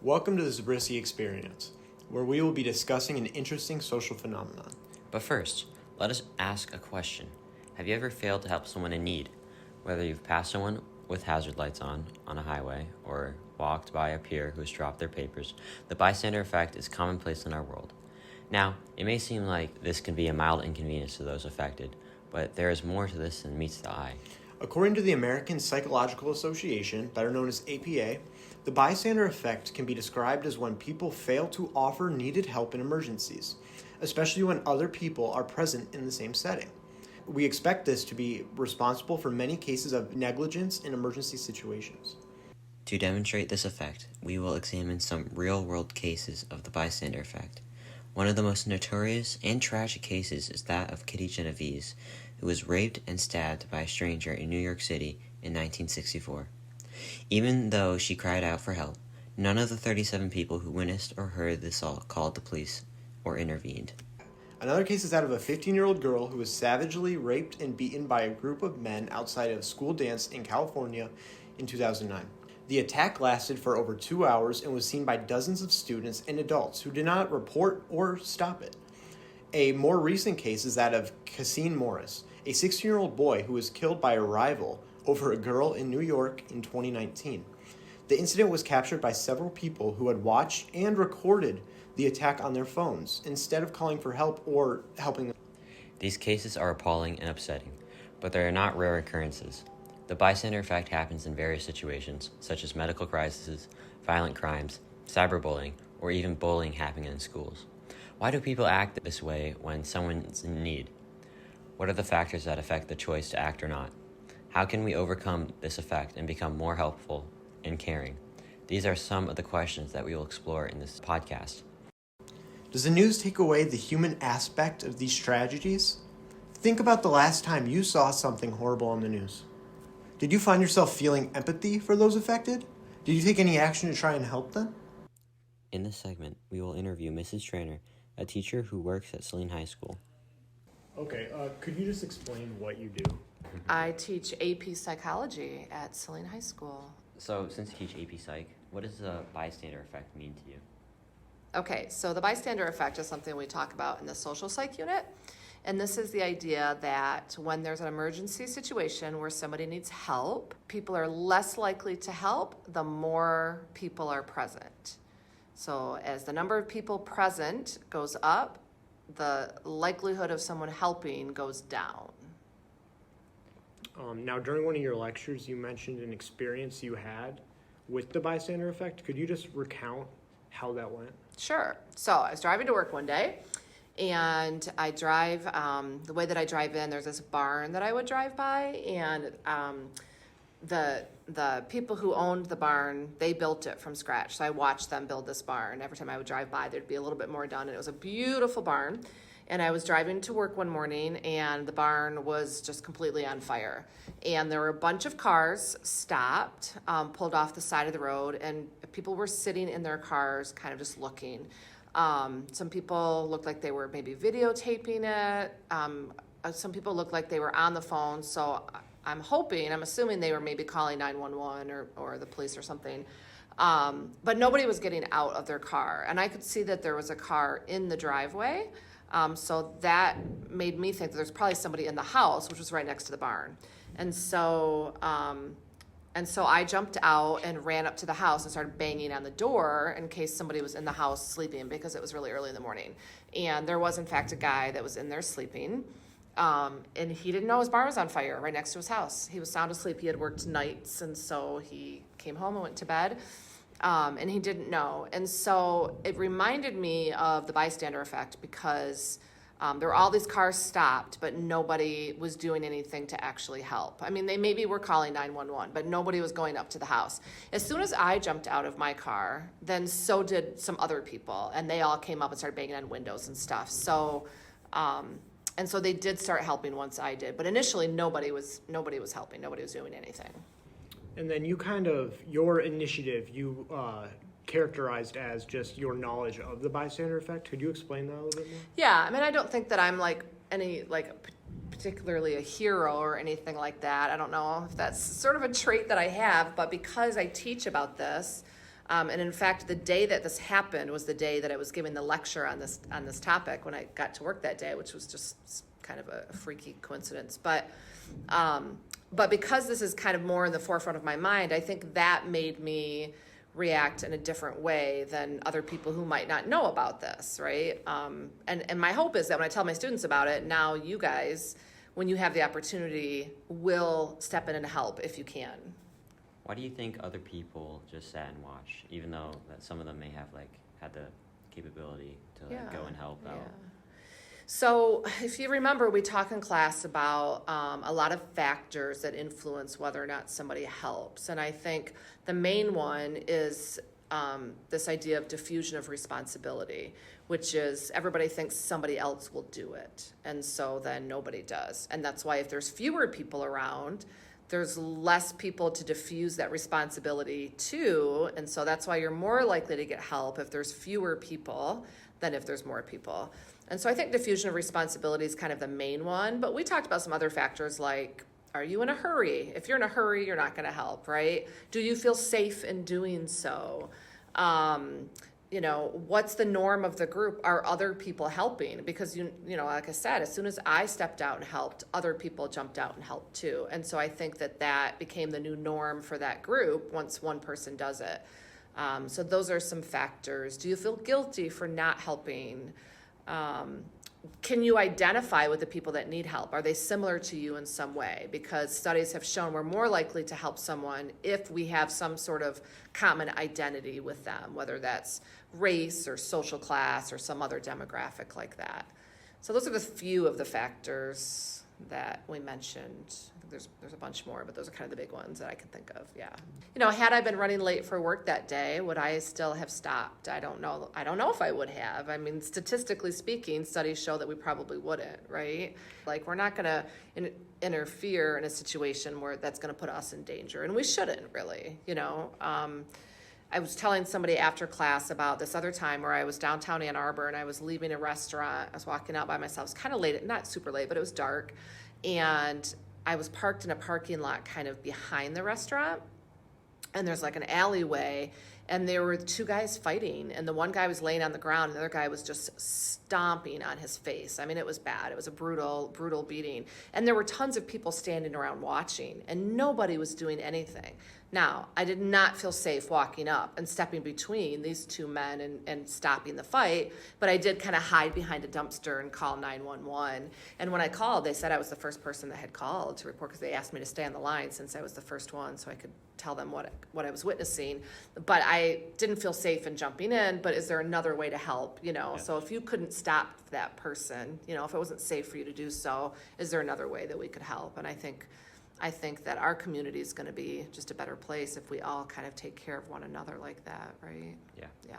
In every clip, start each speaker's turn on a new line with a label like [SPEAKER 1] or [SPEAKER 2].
[SPEAKER 1] Welcome to the Zabriskie Experience, where we will be discussing an interesting social phenomenon.
[SPEAKER 2] But first, let us ask a question. Have you ever failed to help someone in need? Whether you've passed someone with hazard lights on a highway or walked by a peer who's dropped their papers, the bystander effect is commonplace in our world. Now, it may seem like this can be a mild inconvenience to those affected, but there is more to this than meets the eye.
[SPEAKER 1] According to the American Psychological Association, better known as APA, the bystander effect can be described as when people fail to offer needed help in emergencies, especially when other people are present in the same setting. We expect this to be responsible for many cases of negligence in emergency situations.
[SPEAKER 2] To demonstrate this effect, we will examine some real-world cases of the bystander effect. One of the most notorious and tragic cases is that of Kitty Genovese, who was raped and stabbed by a stranger in New York City in 1964. Even though she cried out for help, none of the 37 people who witnessed or heard the assault called the police or intervened.
[SPEAKER 1] Another case is that of a 15-year-old girl who was savagely raped and beaten by a group of men outside of a school dance in California in 2009. The attack lasted for over 2 hours and was seen by dozens of students and adults who did not report or stop it. A more recent case is that of Cassine Morris, a 16-year-old boy who was killed by a rival over a girl in New York in 2019. The incident was captured by several people who had watched and recorded the attack on their phones instead of calling for help or helping them.
[SPEAKER 2] These cases are appalling and upsetting, but they are not rare occurrences. The bystander effect happens in various situations, such as medical crises, violent crimes, cyberbullying, or even bullying happening in schools. Why do people act this way when someone's in need? What are the factors that affect the choice to act or not? How can we overcome this effect and become more helpful and caring? These are some of the questions that we will explore in this podcast.
[SPEAKER 1] Does the news take away the human aspect of these tragedies? Think about the last time you saw something horrible on the news. Did you find yourself feeling empathy for those affected? Did you take any action to try and help them?
[SPEAKER 2] In this segment, we will interview Mrs. Trainer, a teacher who works at Saline High School.
[SPEAKER 1] Okay, could you just explain what you do?
[SPEAKER 3] I teach AP Psychology at Saline High School.
[SPEAKER 2] So, since you teach AP Psych, what does the bystander effect mean to you?
[SPEAKER 3] Okay, so the bystander effect is something we talk about in the social psych unit. And this is the idea that when there's an emergency situation where somebody needs help, people are less likely to help the more people are present. So as the number of people present goes up, the likelihood of someone helping goes down.
[SPEAKER 1] Now, during one of your lectures, you mentioned an experience you had with the bystander effect. Could you just recount how that went?
[SPEAKER 3] Sure. So I was driving to work one day, and I drive, the way that I drive in, there's this barn that I would drive by, and the people who owned the barn, they built it from scratch. So I watched them build this barn. Every time I would drive by, there'd be a little bit more done, and it was a beautiful barn. And I was driving to work one morning, and the barn was just completely on fire. And there were a bunch of cars stopped, pulled off the side of the road, and people were sitting in their cars kind of just looking. Some people looked like they were maybe videotaping it. Some people looked like they were on the phone. So I'm assuming they were maybe calling 911 or the police or something. But nobody was getting out of their car. And I could see that there was a car in the driveway. So that made me think that there's probably somebody in the house, which was right next to the barn. And so I jumped out and ran up to the house and started banging on the door in case somebody was in the house sleeping, because it was really early in the morning. And there was, in fact, a guy that was in there sleeping. And he didn't know his barn was on fire right next to his house. He was sound asleep. He had worked nights, and so he came home and went to bed. And he didn't know. And so it reminded me of the bystander effect, because there were all these cars stopped, but nobody was doing anything to actually help. I mean, they maybe were calling 911, but nobody was going up to the house. As soon as I jumped out of my car, then so did some other people, and they all came up and started banging on windows and stuff. So, and so they did start helping once I did, but initially nobody was helping. Nobody was doing anything.
[SPEAKER 1] And then your initiative, you characterized as just your knowledge of the bystander effect. Could you explain that a little bit more?
[SPEAKER 3] Yeah, I mean, I don't think that I'm particularly a hero or anything like that. I don't know if that's sort of a trait that I have, but because I teach about this, And in fact, the day that this happened was the day that I was giving the lecture on this topic when I got to work that day, which was just kind of a freaky coincidence. But because this is kind of more in the forefront of my mind, I think that made me react in a different way than other people who might not know about this, right? And my hope is that when I tell my students about it, now you guys, when you have the opportunity, will step in and help if you can.
[SPEAKER 2] Why do you think other people just sat and watched, even though that some of them may have had the capability to go and help out?
[SPEAKER 3] So if you remember, we talk in class about a lot of factors that influence whether or not somebody helps. And I think the main one is this idea of diffusion of responsibility, which is everybody thinks somebody else will do it. And so then nobody does. And that's why if there's fewer people around, there's less people to diffuse that responsibility to. And so that's why you're more likely to get help if there's fewer people than if there's more people. And so I think diffusion of responsibility is kind of the main one, but we talked about some other factors like, are you in a hurry? If you're in a hurry, you're not going to help, right? Do you feel safe in doing so? What's the norm of the group? Are other people helping? Because, like I said, as soon as I stepped out and helped, other people jumped out and helped too. And so I think that became the new norm for that group once one person does it. So those are some factors. Do you feel guilty for not helping? Can you identify with the people that need help? Are they similar to you in some way? Because studies have shown we're more likely to help someone if we have some sort of common identity with them, whether that's race or social class or some other demographic like that. So those are the few of the factors that we mentioned. I think there's a bunch more, but those are kind of the big ones that I can think of. Yeah. Had I been running late for work that day, would I still have stopped? I don't know if I would have. I mean, statistically speaking, studies show that we probably wouldn't, right? Like, we're not going to interfere in a situation where that's going to put us in danger, and we shouldn't really, I was telling somebody after class about this other time where I was downtown Ann Arbor and I was leaving a restaurant. I was walking out by myself. It was kind of late, not super late, but it was dark. And I was parked in a parking lot kind of behind the restaurant. And there's like an alleyway. And there were two guys fighting. And the one guy was laying on the ground. And the other guy was just stomping on his face. I mean, it was bad. It was a brutal, brutal beating. And there were tons of people standing around watching. And nobody was doing anything. Now, I did not feel safe walking up and stepping between these two men and stopping the fight, but I did kind of hide behind a dumpster and call 911. And when I called, they said I was the first person that had called to report because they asked me to stay on the line since I was the first one so I could tell them what I was witnessing. But I didn't feel safe in jumping in, but is there another way to help, Yeah. So if you couldn't stop that person, if it wasn't safe for you to do so, is there another way that we could help? And I think that our community is going to be just a better place if we all kind of take care of one another like that, right?
[SPEAKER 2] Yeah.
[SPEAKER 3] Yeah.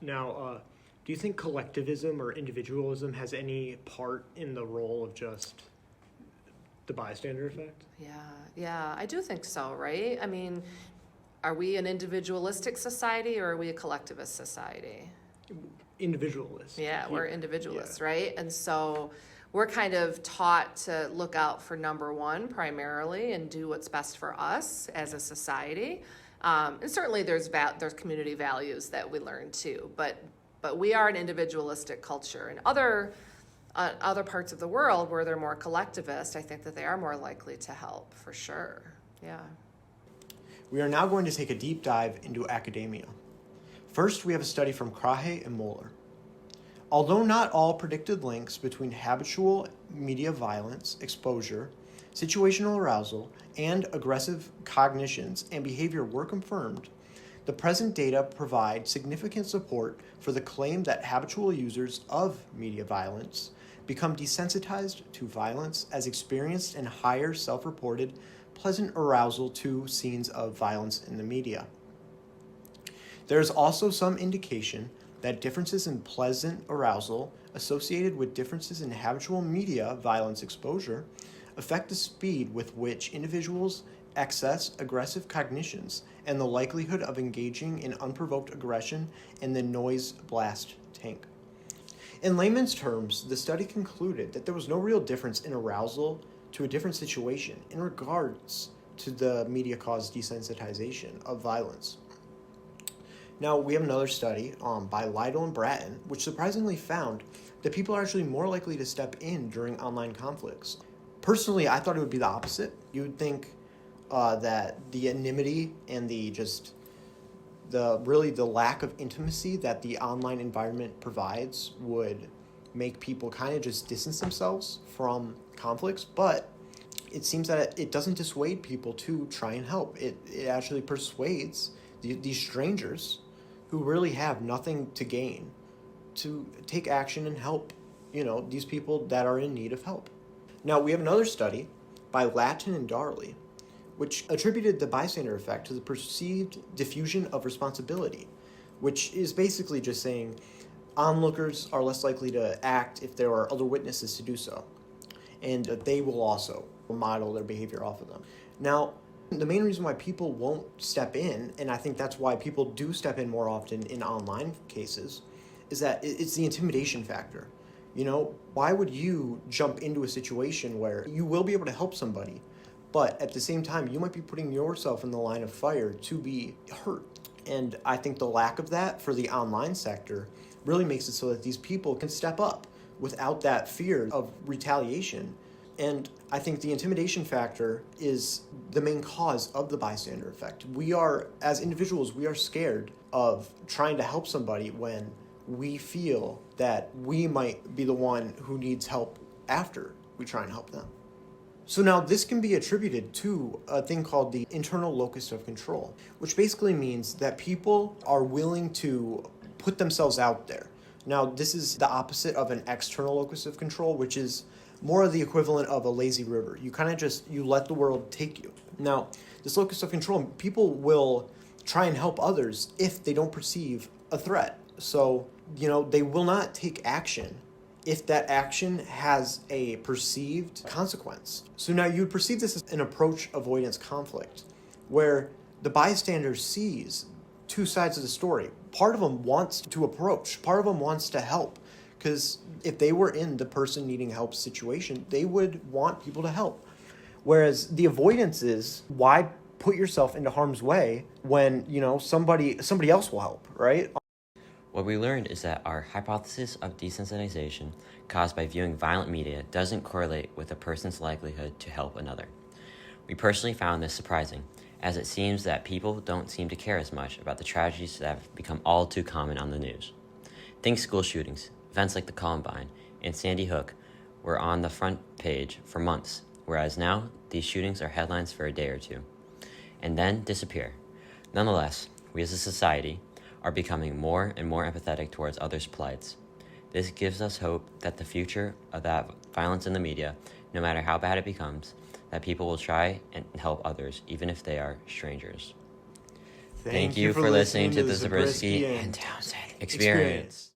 [SPEAKER 1] Now, do you think collectivism or individualism has any part in the role of just the bystander effect?
[SPEAKER 3] Yeah, I do think so, right? I mean, are we an individualistic society or are we a collectivist society?
[SPEAKER 1] Individualist.
[SPEAKER 3] Yeah, we're individualists, right? And so we're kind of taught to look out for number one primarily and do what's best for us as a society. And certainly there's community values that we learn too, but we are an individualistic culture. And other parts of the world where they're more collectivist, I think that they are more likely to help for sure. Yeah.
[SPEAKER 1] We are now going to take a deep dive into academia. First, we have a study from Krahe and Moeller. Although not all predicted links between habitual media violence, exposure, situational arousal, and aggressive cognitions and behavior were confirmed, the present data provide significant support for the claim that habitual users of media violence become desensitized to violence as experienced in higher self-reported pleasant arousal to scenes of violence in the media. There is also some indication that differences in pleasant arousal associated with differences in habitual media violence exposure affect the speed with which individuals access aggressive cognitions and the likelihood of engaging in unprovoked aggression in the noise blast tank. In layman's terms, the study concluded that there was no real difference in arousal to a different situation in regards to the media-caused desensitization of violence. Now, we have another study by Lytle and Bratton, which surprisingly found that people are actually more likely to step in during online conflicts. Personally, I thought it would be the opposite. You would think that the anonymity and the lack of intimacy that the online environment provides would make people kind of just distance themselves from conflicts, but it seems that it doesn't dissuade people to try and help. It actually persuades these strangers who really have nothing to gain to take action and help, these people that are in need of help. Now, we have another study by Lattin and Darley, which attributed the bystander effect to the perceived diffusion of responsibility, which is basically just saying onlookers are less likely to act if there are other witnesses to do so, and they will also model their behavior off of them. Now, the main reason why people won't step in, and I think that's why people do step in more often in online cases, is that it's the intimidation factor. Why would you jump into a situation where you will be able to help somebody, but at the same time, you might be putting yourself in the line of fire to be hurt? And I think the lack of that for the online sector really makes it so that these people can step up without that fear of retaliation. And I think the intimidation factor is the main cause of the bystander effect. As individuals, we are scared of trying to help somebody when we feel that we might be the one who needs help after we try and help them. So now this can be attributed to a thing called the internal locus of control, which basically means that people are willing to put themselves out there. Now, this is the opposite of an external locus of control, which is more of the equivalent of a lazy river. You kind of you let the world take you. Now, this locus of control, people will try and help others if they don't perceive a threat. So, they will not take action if that action has a perceived consequence. So now you would perceive this as an approach avoidance conflict, where the bystander sees two sides of the story. Part of them wants to approach, part of them wants to help, because if they were in the person needing help situation, they would want people to help. Whereas the avoidance is, why put yourself into harm's way when, somebody else will help, right?
[SPEAKER 2] What we learned is that our hypothesis of desensitization caused by viewing violent media doesn't correlate with a person's likelihood to help another. We personally found this surprising, as it seems that people don't seem to care as much about the tragedies that have become all too common on the news. Think school shootings, events like the Columbine and Sandy Hook were on the front page for months, whereas now these shootings are headlines for a day or two, and then disappear. Nonetheless, we as a society are becoming more and more empathetic towards others' plights. This gives us hope that the future of that violence in the media, no matter how bad it becomes, that people will try and help others, even if they are strangers. Thank you for listening to the Zabriskie and Townsend Experience.